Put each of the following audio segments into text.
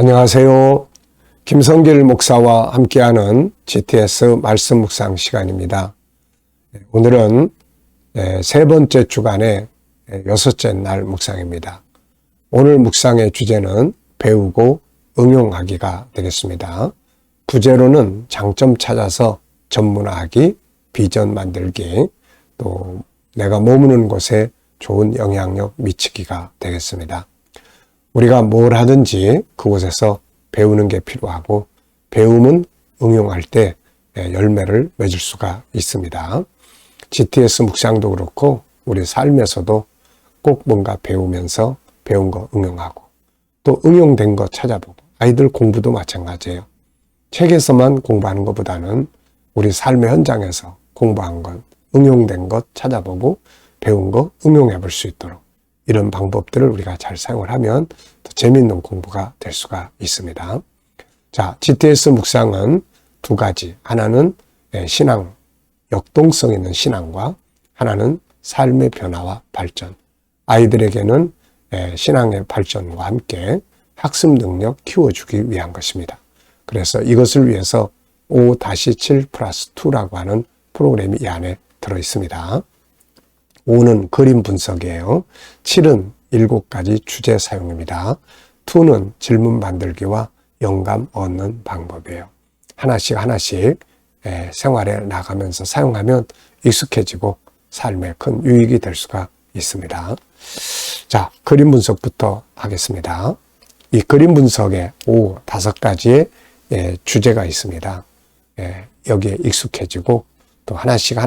안녕하세요. 김성길 목사와 함께하는 GTS 말씀 묵상 시간입니다. 오늘은 세 번째 주간의 여섯째 날 묵상입니다. 오늘 묵상의 주제는 배우고 응용하기가 되겠습니다. 부제로는 장점 찾아서 전문화하기, 비전 만들기, 또 내가 머무는 곳에 좋은 영향력 미치기가 되겠습니다. 우리가 뭘 하든지 그곳에서 배우는 게 필요하고 배움은 응용할 때 열매를 맺을 수가 있습니다. GTS 묵상도 그렇고 우리 삶에서도 꼭 뭔가 배우면서 배운 거 응용하고 또 응용된 거 찾아보고 아이들 공부도 마찬가지예요. 책에서만 공부하는 것보다는 우리 삶의 현장에서 공부한 것, 응용된 것 찾아보고 배운 거 응용해 볼 수 있도록 이런 방법들을 우리가 잘 사용을 하면 더 재미있는 공부가 될 수가 있습니다. 자, GTS 묵상은 두 가지. 하나는 신앙, 역동성 있는 신앙과 하나는 삶의 변화와 발전. 아이들에게는 신앙의 발전과 함께 학습 능력 키워주기 위한 것입니다. 그래서 이것을 위해서 5-7+2라고 하는 프로그램이 이 안에 들어 있습니다. 5는 그림 분석이에요. 7은 7가지 주제 사용입니다. 2는 질문 만들기와 영감 얻는 방법이에요. 하나씩 생활에 나가면서 사용하면 익숙해지고 삶에 큰 유익이 될 수가 있습니다. 자, 그림 분석부터 하겠습니다. 이 그림 분석에 5-5가지의 주제가 있습니다. 여기에 익숙해지고 또 하나씩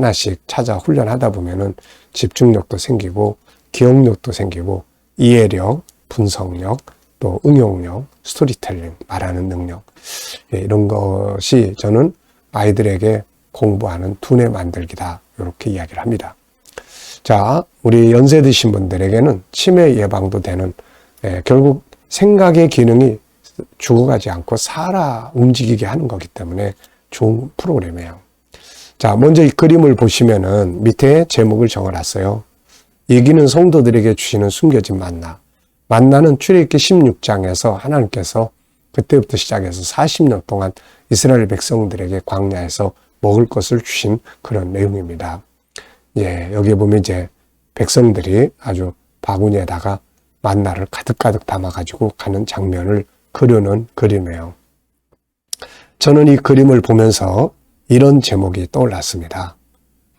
찾아 훈련하다 보면은 집중력도 생기고 기억력도 생기고 이해력, 분석력, 또 응용력, 스토리텔링, 말하는 능력 이런 것이 저는 아이들에게 공부하는 두뇌 만들기다 이렇게 이야기를 합니다. 자, 우리 연세 드신 분들에게는 치매 예방도 되는 결국 생각의 기능이 죽어가지 않고 살아 움직이게 하는 거기 때문에 좋은 프로그램이에요. 자, 먼저 이 그림을 보시면은 밑에 제목을 적어놨어요. 이기는 성도들에게 주시는 숨겨진 만나. 만나는 출애굽기 16장에서 하나님께서 그때부터 시작해서 40년 동안 이스라엘 백성들에게 광야에서 먹을 것을 주신 그런 내용입니다. 여기에 보면 이제 백성들이 아주 바구니에다가 만나를 가득가득 담아가지고 가는 장면을 그려놓은 그림이에요. 저는 이 그림을 보면서 이런 제목이 떠올랐습니다.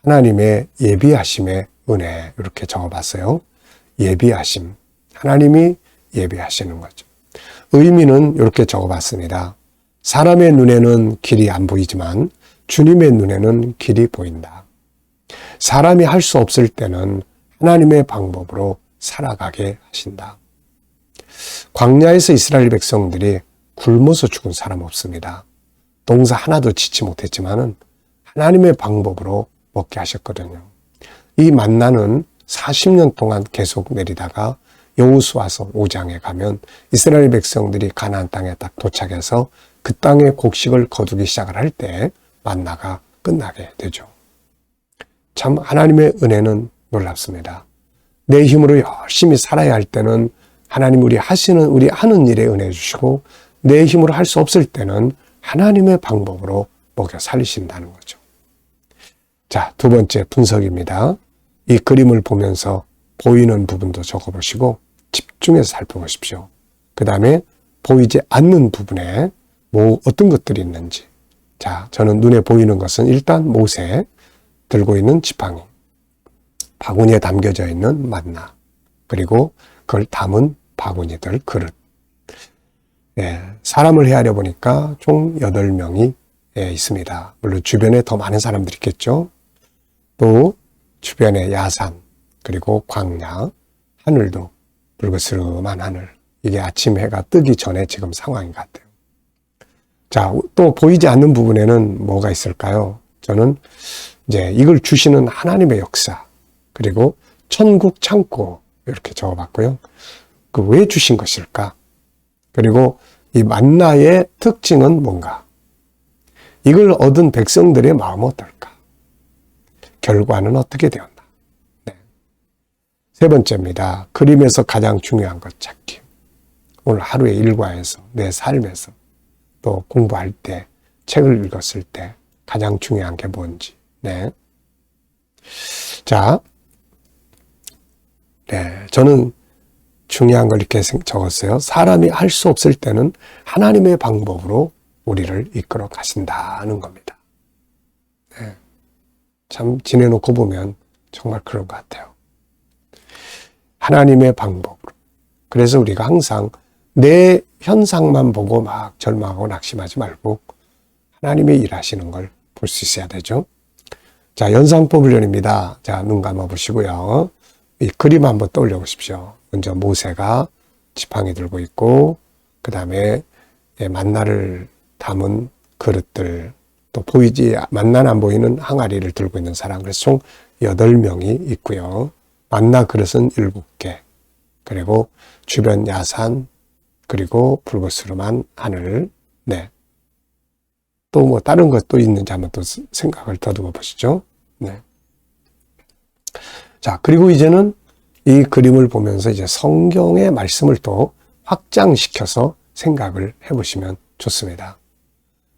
하나님의 예비하심의 은혜 이렇게 적어봤어요. 예비하심. 하나님이 예비하시는 거죠. 의미는 이렇게 적어봤습니다. 사람의 눈에는 길이 안 보이지만 주님의 눈에는 길이 보인다. 사람이 할 수 없을 때는 하나님의 방법으로 살아가게 하신다. 광야에서 이스라엘 백성들이 굶어서 죽은 사람 없습니다. 농사 하나도 짓지 못했지만은 하나님의 방법으로 먹게 하셨거든요. 이 만나는 40년 동안 계속 내리다가 여호수아서 5장에 가면 이스라엘 백성들이 가나안 땅에 딱 도착해서 그 땅의 곡식을 거두기 시작을 할 때 만나가 끝나게 되죠. 참 하나님의 은혜는 놀랍습니다. 내 힘으로 열심히 살아야 할 때는 하나님 우리 하는 일에 은혜 주시고 내 힘으로 할 수 없을 때는 하나님의 방법으로 먹여 살리신다는 거죠. 자, 두 번째 분석입니다. 이 그림을 보면서 보이는 부분도 적어보시고 집중해서 살펴보십시오. 그 다음에 보이지 않는 부분에 어떤 것들이 있는지. 자, 저는 눈에 보이는 것은 일단 모세 들고 있는 지팡이, 바구니에 담겨져 있는 만나, 그리고 그걸 담은 바구니들, 그릇. 사람을 헤아려 보니까 총 8명이 있습니다. 물론 주변에 더 많은 사람들이 있겠죠. 또 주변에 야산, 그리고 광야, 하늘도 붉으스름한 하늘. 이게 아침 해가 뜨기 전에 지금 상황인 것 같아요. 자, 또 보이지 않는 부분에는 뭐가 있을까요? 저는 이제 이걸 주시는 하나님의 역사, 그리고 천국 창고 이렇게 적어봤고요. 그 왜 주신 것일까? 그리고 이 만나의 특징은 뭔가? 이걸 얻은 백성들의 마음은 어떨까? 결과는 어떻게 되었나? 세 번째입니다. 그림에서 가장 중요한 것 찾기. 오늘 하루의 일과에서, 내 삶에서, 또 공부할 때, 책을 읽었을 때 가장 중요한 게 뭔지. 네. 자, 네. 저는 중요한 걸 이렇게 적었어요. 사람이 할 수 없을 때는 하나님의 방법으로 우리를 이끌어 가신다는 겁니다. 네. 참 지내놓고 보면 정말 그런 것 같아요. 하나님의 방법으로. 그래서 우리가 항상 내 현상만 보고 막 절망하고 낙심하지 말고 하나님의 일하시는 걸 볼 수 있어야 되죠. 자, 연상법 훈련입니다. 자, 눈 감아 보시고요. 이 그림 한번 떠올려 보십시오. 먼저 모세가 지팡이 들고 있고, 그 다음에 만나를 담은 그릇들, 또 만나는 안 보이는 항아리를 들고 있는 사람, 그래서 총 8명이 있고요. 만나 그릇은 7개, 그리고 주변 야산, 그리고 불그스름한 하늘, 네. 또 뭐 다른 것도 있는지 한번 또 생각을 더듬어 보시죠. 네. 자, 그리고 이제는 이 그림을 보면서 이제 성경의 말씀을 또 확장시켜서 생각을 해보시면 좋습니다.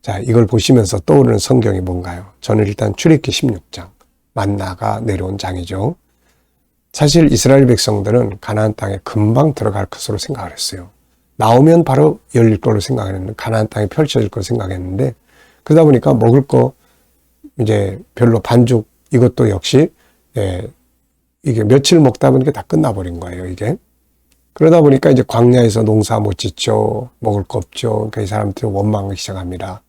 자, 이걸 보시면서 떠오르는 성경이 뭔가요? 저는 일단 출애굽기 16장, 만나가 내려온 장이죠. 사실 이스라엘 백성들은 가나안 땅에 금방 들어갈 것으로 생각을 했어요. 나오면 바로 열릴 걸로 생각했는데, 가나안 땅이 펼쳐질 걸로 생각했는데, 그러다 보니까 먹을 거 이제 별로 반죽, 이것도 역시 이게 며칠 먹다 보니까 다 끝나버린 거예요, 이게. 그러다 보니까 이제 광야에서 농사 못 짓죠. 먹을 거 없죠. 그러니까 이 사람들이 원망하기 시작합니다.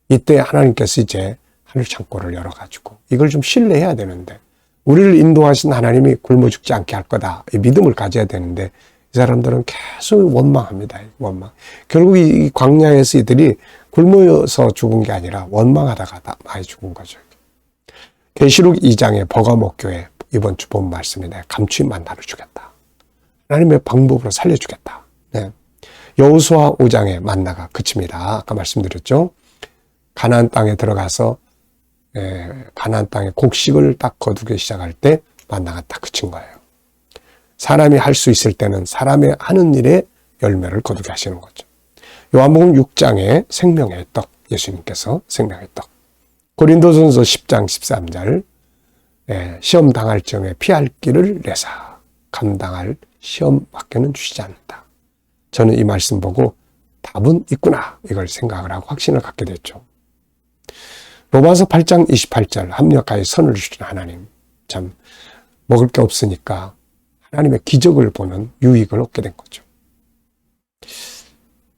이때 하나님께서 이제 하늘 창고를 열어가지고 이걸 좀 신뢰해야 되는데, 우리를 인도하신 하나님이 굶어 죽지 않게 할 거다, 이 믿음을 가져야 되는데, 이 사람들은 계속 원망합니다. 원망. 결국 이 광야에서 이들이 굶어서 죽은 게 아니라 원망하다가 다 많이 죽은 거죠. 계시록 2장의 버가목교회 이번 주 본 말씀이네. 감추인 만나를 주겠다. 하나님의 방법으로 살려주겠다. 네. 여호수아 5장의 만나가 그칩니다. 아까 말씀드렸죠. 가나안 땅에 들어가서 가나안 땅의 곡식을 딱 거두기 시작할 때 만나가 딱 그친 거예요. 사람이 할 수 있을 때는 사람의 하는 일에 열매를 거두게 하시는 거죠. 요한복음 6장의 생명의 떡, 예수님께서 생명의 떡. 고린도전서 10장 13절, 시험 당할 점에 피할 길을 내사 감당할 시험 밖에는 주시지 않는다. 저는 이 말씀 보고 답은 있구나, 이걸 생각을 하고 확신을 갖게 됐죠. 로마서 8장 28절, 합력하여 선을 주신 하나님, 참 먹을 게 없으니까 하나님의 기적을 보는 유익을 얻게 된 거죠.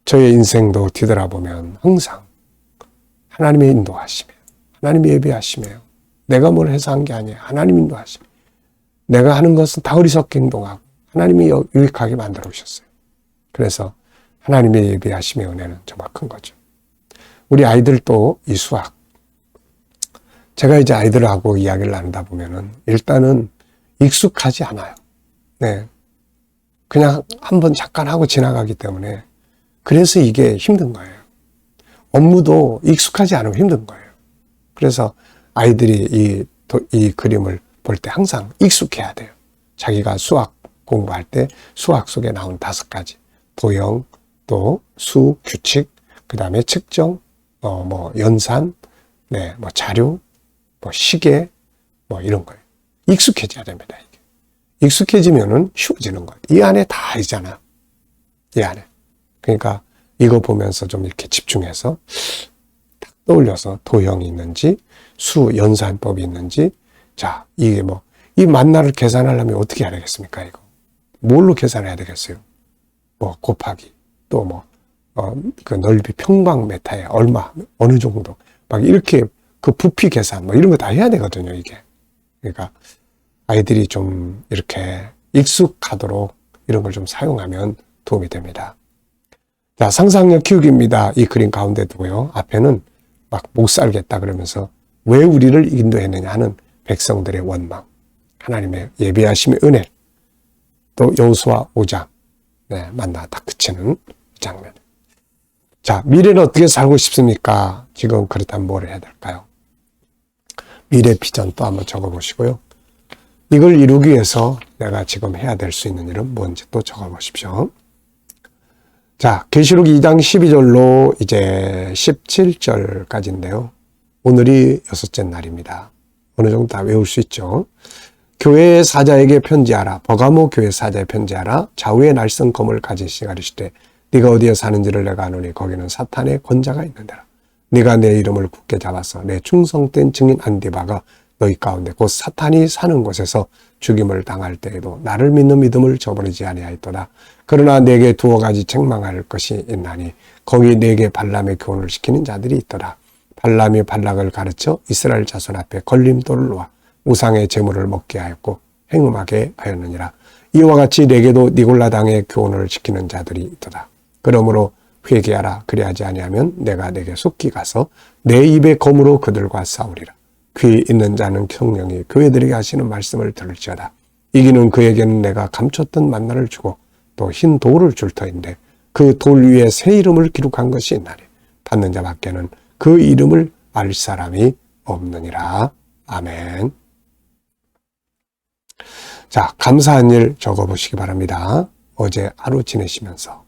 저의 인생도 뒤돌아보면 항상 하나님의 인도하심에, 하나님의 예비하심에, 내가 뭘 해서 한 게 아니에요. 하나님 인도하심에, 내가 하는 것은 다 어리석게 행동하고 하나님이 유익하게 만들어 오셨어요. 그래서 하나님의 예비하심의 은혜는 정말 큰 거죠. 우리 아이들도 이 수학, 제가 이제 아이들하고 이야기를 나누다 보면은 일단은 익숙하지 않아요. 네. 그냥 한번 잠깐 하고 지나가기 때문에, 그래서 이게 힘든 거예요. 업무도 익숙하지 않으면 힘든 거예요. 그래서 아이들이 이 그림을 볼 때 항상 익숙해야 돼요. 자기가 수학 공부할 때 수학 속에 나온 5가지. 도형, 또 수, 규칙, 그 다음에 측정, 연산, 네, 자료, 시계, 이런 거예요. 익숙해져야 됩니다, 이게. 익숙해지면은 쉬워지는 거예요. 이 안에 다 있잖아. 이 안에. 그러니까 이거 보면서 좀 이렇게 집중해서 딱 떠올려서 도형이 있는지, 수, 연산법이 있는지, 자, 이게 이 만나를 계산하려면 어떻게 해야 되겠습니까, 이거? 뭘로 계산해야 되겠어요? 곱하기, 또 그 넓이 평방미터에 얼마, 어느 정도, 막 이렇게 그 부피 계산, 이런 거 다 해야 되거든요, 이게. 그러니까 아이들이 좀 이렇게 익숙하도록 이런 걸 좀 사용하면 도움이 됩니다. 자, 상상력 키우기입니다. 이 그림 가운데 두고요. 앞에는 막 못 살겠다 그러면서 왜 우리를 인도했느냐 하는 백성들의 원망, 하나님의 예비하심의 은혜, 또 여호수아 5장, 만나 딱 그치는 장면. 자, 미래는 어떻게 살고 싶습니까? 지금 그렇다면 뭘 해야 될까요? 미래 비전 또 한번 적어보시고요. 이걸 이루기 위해서 내가 지금 해야 될 수 있는 일은 뭔지 또 적어보십시오. 자, 계시록 2장 12절로 이제 17절까지인데요. 오늘이 6째 날입니다. 어느 정도 다 외울 수 있죠. 교회의 사자에게 편지하라. 버가모 교회 사자에 편지하라. 좌우의 날선 검을 가진 시가 이르시되 네가 어디에 사는지를 내가 아노니 거기는 사탄의 권자가 있는데라. 네가 내 이름을 굳게 잡아서 내 충성된 증인 안디바가 너희 가운데 곧 사탄이 사는 곳에서 죽임을 당할 때에도 나를 믿는 믿음을 저버리지 아니하였도다. 그러나 내게 두어 가지 책망할 것이 있나니 거기 내게 발람의 교훈을 시키는 자들이 있더라. 발람이 발락을 가르쳐 이스라엘 자손 앞에 걸림돌을 놓아 우상의 제물을 먹게 하였고 행음하게 하였느니라. 이와 같이 내게도 니골라 당의 교훈을 시키는 자들이 있더라. 그러므로 회개하라. 그리하지 아니하면 내가 내게 속히 가서 내 입의 검으로 그들과 싸우리라. 귀 있는 자는 성령이 교회들에게 하시는 말씀을 들을지어다. 이기는 그에게는 내가 감췄던 만나를 주고 또 흰 돌을 줄 터인데 그 돌 위에 새 이름을 기록한 것이 있나니 받는 자밖에는 그 이름을 알 사람이 없느니라. 아멘. 자, 감사한 일 적어보시기 바랍니다. 어제 하루 지내시면서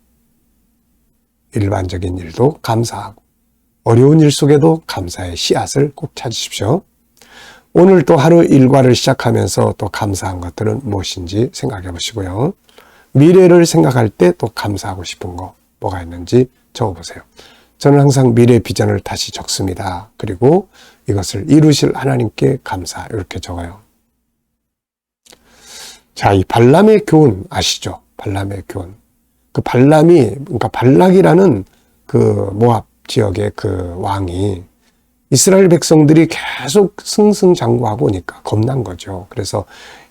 일반적인 일도 감사하고 어려운 일 속에도 감사의 씨앗을 꼭 찾으십시오. 오늘 또 하루 일과를 시작하면서 또 감사한 것들은 무엇인지 생각해 보시고요. 미래를 생각할 때 또 감사하고 싶은 거 뭐가 있는지 적어보세요. 저는 항상 미래 비전을 다시 적습니다. 그리고 이것을 이루실 하나님께 감사 이렇게 적어요. 자, 이 발람의 교훈 아시죠? 발람의 교훈. 그 발람이, 그러니까 발락이라는 그 모압 지역의 그 왕이 이스라엘 백성들이 계속 승승장구하고 오니까 겁난 거죠. 그래서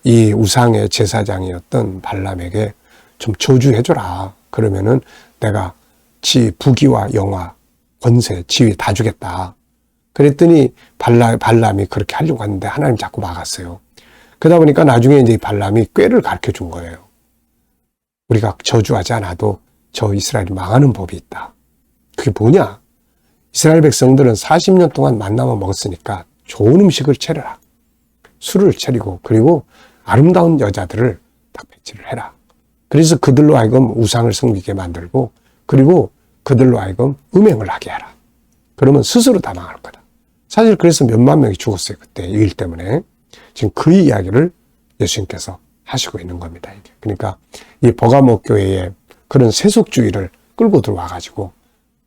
이 우상의 제사장이었던 발람에게 좀 저주해줘라. 그러면은 내가 부귀와 영화, 권세, 지위 다 주겠다. 그랬더니 발람이 그렇게 하려고 하는데 하나님 자꾸 막았어요. 그러다 보니까 나중에 이제 발람이 꾀를 가르쳐 준 거예요. 우리가 저주하지 않아도 저 이스라엘이 망하는 법이 있다. 그게 뭐냐? 이스라엘 백성들은 40년 동안 만나만 먹었으니까 좋은 음식을 차려라. 술을 차리고 그리고 아름다운 여자들을 딱 배치를 해라. 그래서 그들로 하여금 우상을 섬기게 만들고 그리고 그들로 하여금 음행을 하게 하라. 그러면 스스로 다 망할 거다. 사실 그래서 몇만 명이 죽었어요. 그때 이 일 때문에. 지금 그 이야기를 예수님께서 하시고 있는 겁니다. 이게. 그러니까 이 버가모 교회에 그런 세속주의를 끌고 들어와가지고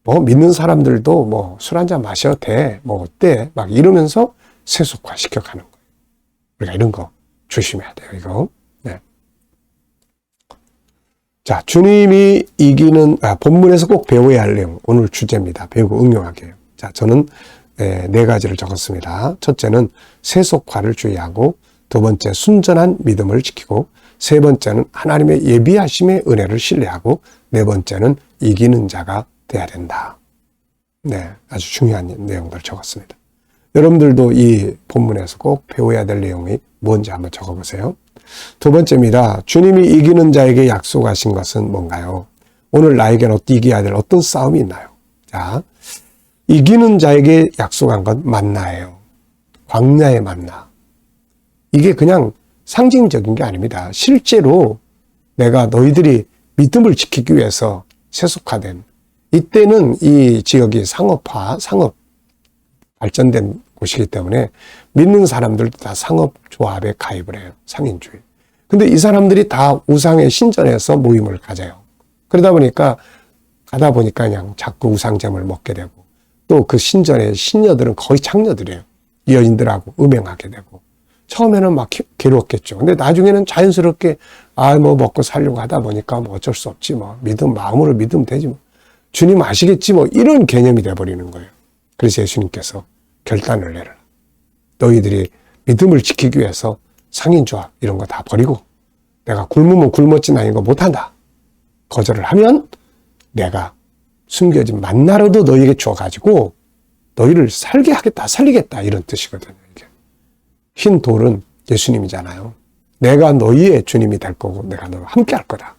뭐 믿는 사람들도 뭐 술 한잔 마셔도 돼. 뭐 어때? 막 이러면서 세속화 시켜가는 거예요. 우리가 이런 거 조심해야 돼요. 이거. 네. 자, 주님이 이기는 본문에서 꼭 배워야 할 내용 오늘 주제입니다. 배우고 응용하게 해요. 자, 저는 네 가지를 적었습니다. 첫째는 세속화를 주의하고 두 번째 순전한 믿음을 지키고 세 번째는 하나님의 예비하심의 은혜를 신뢰하고 네 번째는 이기는 자가 돼야 된다. 네, 아주 중요한 내용들을 적었습니다. 여러분들도 이 본문에서 꼭 배워야 될 내용이 뭔지 한번 적어보세요. 두 번째입니다. 주님이 이기는 자에게 약속하신 것은 뭔가요? 오늘 나에게는 이겨야 될 어떤 싸움이 있나요? 자, 이기는 자에게 약속한 건 만나예요. 광야의 만나. 이게 그냥 상징적인 게 아닙니다. 실제로 내가 너희들이 믿음을 지키기 위해서 세속화된 이때는 이 지역이 상업 발전된 곳이기 때문에 믿는 사람들도 다 상업조합에 가입을 해요. 상인주의. 근데 이 사람들이 다 우상에 신전에서 모임을 가져요. 그러다 보니까 가다 보니까 그냥 자꾸 우상잼을 먹게 되고 또 그 신전의 신녀들은 거의 창녀들이에요. 여인들하고 음행하게 되고 처음에는 막 괴로웠겠죠. 근데 나중에는 자연스럽게 뭐 먹고 살려고 하다 보니까 뭐 어쩔 수 없지 뭐 마음으로 믿으면 되지 뭐 주님 아시겠지 뭐 이런 개념이 돼버리는 거예요. 그래서 예수님께서 결단을 내라. 너희들이 믿음을 지키기 위해서 상인조합 이런 거 다 버리고 내가 굶으면 굶었지 나 이거 못한다. 거절을 하면 내가 숨겨진 만나라도 너희에게 줘가지고 너희를 살게 하겠다, 살리겠다 이런 뜻이거든요. 이게. 흰 돌은 예수님이잖아요. 내가 너희의 주님이 될 거고 내가 너와 함께 할 거다.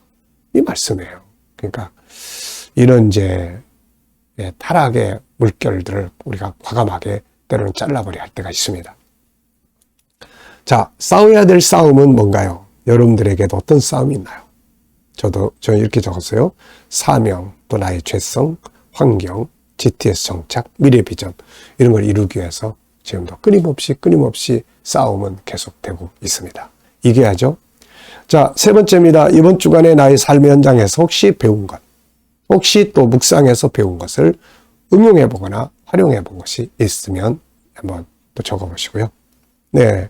이 말씀이에요. 그러니까 이런 이제 타락의 물결들을 우리가 과감하게 때로는 잘라버려야 할 때가 있습니다. 자, 싸워야 될 싸움은 뭔가요? 여러분들에게도 어떤 싸움이 있나요? 저는 이렇게 적었어요. 사명, 또 나의 죄성, 환경, GTS 정착, 미래 비전 이런 걸 이루기 위해서 지금도 끊임없이 싸움은 계속되고 있습니다. 이겨야죠. 자, 세 번째입니다. 이번 주간의 나의 삶의 현장에서 혹시 배운 것, 혹시 또 묵상해서 배운 것을 응용해 보거나 활용해 본 것이 있으면 한번 또 적어 보시고요. 네.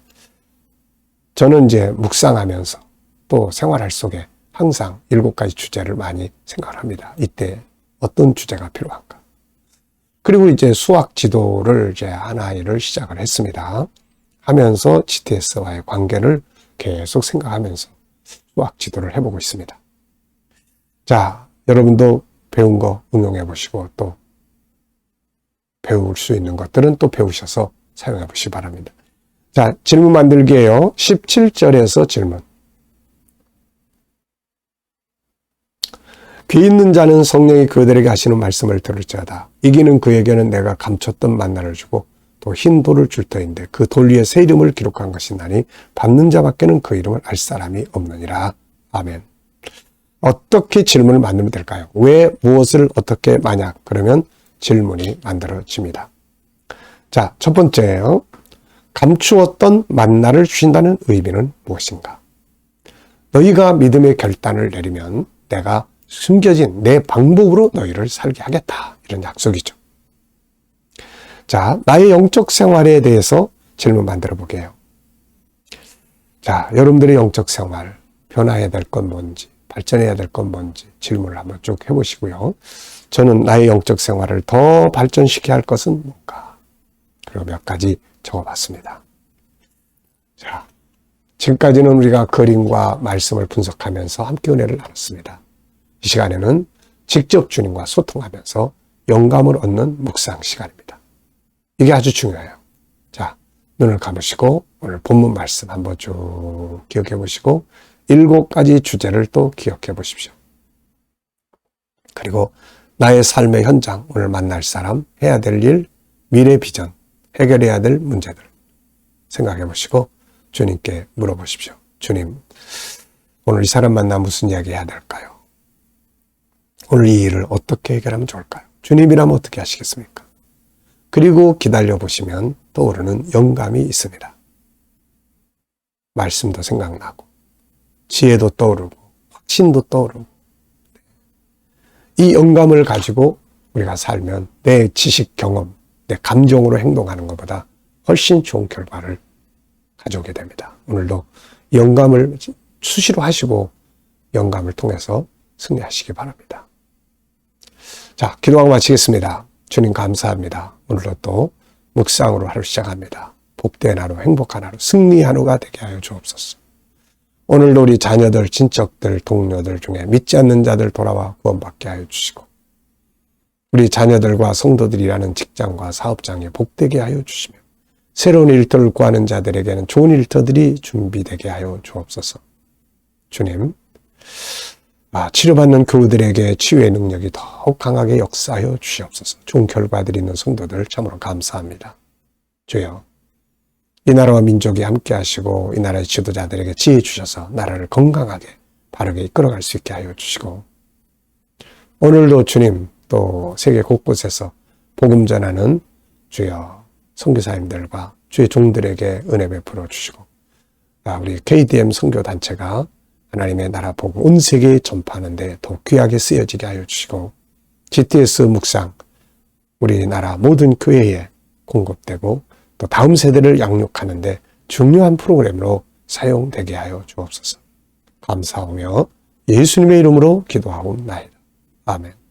저는 이제 묵상하면서 또 생활할 속에 항상 7가지 주제를 많이 생각을 합니다. 이때 어떤 주제가 필요한가. 그리고 이제 수학 지도를 이제 한 아이를 시작을 했습니다. 하면서 GTS와의 관계를 계속 생각하면서 수학 지도를 해보고 있습니다. 자, 여러분도 배운 거 응용해 보시고 또 배울 수 있는 것들은 또 배우셔서 사용해 보시기 바랍니다. 자, 질문 만들기예요. 17절에서 질문. 귀 있는 자는 성령이 그들에게 하시는 말씀을 들을지어다. 이기는 그에게는 내가 감췄던 만나를 주고 또 흰 돌을 줄 터인데 그 돌 위에 새 이름을 기록한 것이나니 받는 자밖에는 그 이름을 알 사람이 없느니라. 아멘. 어떻게 질문을 만들면 될까요? 왜, 무엇을, 어떻게, 만약 그러면 질문이 만들어집니다. 자, 첫 번째예요. 감추었던 만나를 주신다는 의미는 무엇인가? 너희가 믿음의 결단을 내리면 내가 숨겨진 내 방법으로 너희를 살게 하겠다. 이런 약속이죠. 자, 나의 영적 생활에 대해서 질문 만들어 보게요. 자, 여러분들의 영적 생활, 변화해야 될 건 뭔지, 발전해야 될 건 뭔지 질문을 한번 쭉 해보시고요. 저는 나의 영적 생활을 더 발전시켜야 할 것은 뭔가? 그리고 몇 가지 적어봤습니다. 자, 지금까지는 우리가 그림과 말씀을 분석하면서 함께 은혜를 나눴습니다. 이 시간에는 직접 주님과 소통하면서 영감을 얻는 묵상 시간입니다. 이게 아주 중요해요. 자, 눈을 감으시고 오늘 본문 말씀 한번 쭉 기억해 보시고 7가지 주제를 또 기억해 보십시오. 그리고 나의 삶의 현장, 오늘 만날 사람, 해야 될 일, 미래 비전, 해결해야 될 문제들 생각해 보시고 주님께 물어보십시오. 주님, 오늘 이 사람 만나 무슨 이야기 해야 될까요? 오늘 이 일을 어떻게 해결하면 좋을까요? 주님이라면 어떻게 하시겠습니까? 그리고 기다려 보시면 떠오르는 영감이 있습니다. 말씀도 생각나고 지혜도 떠오르고 확신도 떠오르고 이 영감을 가지고 우리가 살면 내 지식, 경험, 내 감정으로 행동하는 것보다 훨씬 좋은 결과를 가져오게 됩니다. 오늘도 영감을 수시로 하시고 영감을 통해서 승리하시기 바랍니다. 자, 기도하고 마치겠습니다. 주님 감사합니다. 오늘도 또 묵상으로 하루 시작합니다. 복된 하루, 행복한 하루, 승리 하루가 되게 하여 주옵소서. 오늘도 우리 자녀들, 친척들, 동료들 중에 믿지 않는 자들 돌아와 구원받게 하여 주시고 우리 자녀들과 성도들이 일하는 직장과 사업장에 복되게 하여 주시며 새로운 일터를 구하는 자들에게는 좋은 일터들이 준비되게 하여 주옵소서. 주님, 치료받는 그들에게 치유의 능력이 더욱 강하게 역사하여 주시옵소서. 좋은 결과들이 있는 성도들 참으로 감사합니다. 주여, 이 나라와 민족이 함께 하시고 이 나라의 지도자들에게 지혜 주셔서 나라를 건강하게 바르게 이끌어갈 수 있게 하여 주시고 오늘도 주님 또 세계 곳곳에서 복음 전하는 주여 선교사님들과 주의 종들에게 은혜 베풀어 주시고 우리 KDM 선교단체가 하나님의 나라 복음 온 세계에 전파하는 데 더 귀하게 쓰여지게 하여 주시고 GTS 묵상 우리나라 모든 교회에 공급되고 또 다음 세대를 양육하는 데 중요한 프로그램으로 사용되게 하여 주옵소서. 감사하며 예수님의 이름으로 기도하옵나이다. 아멘.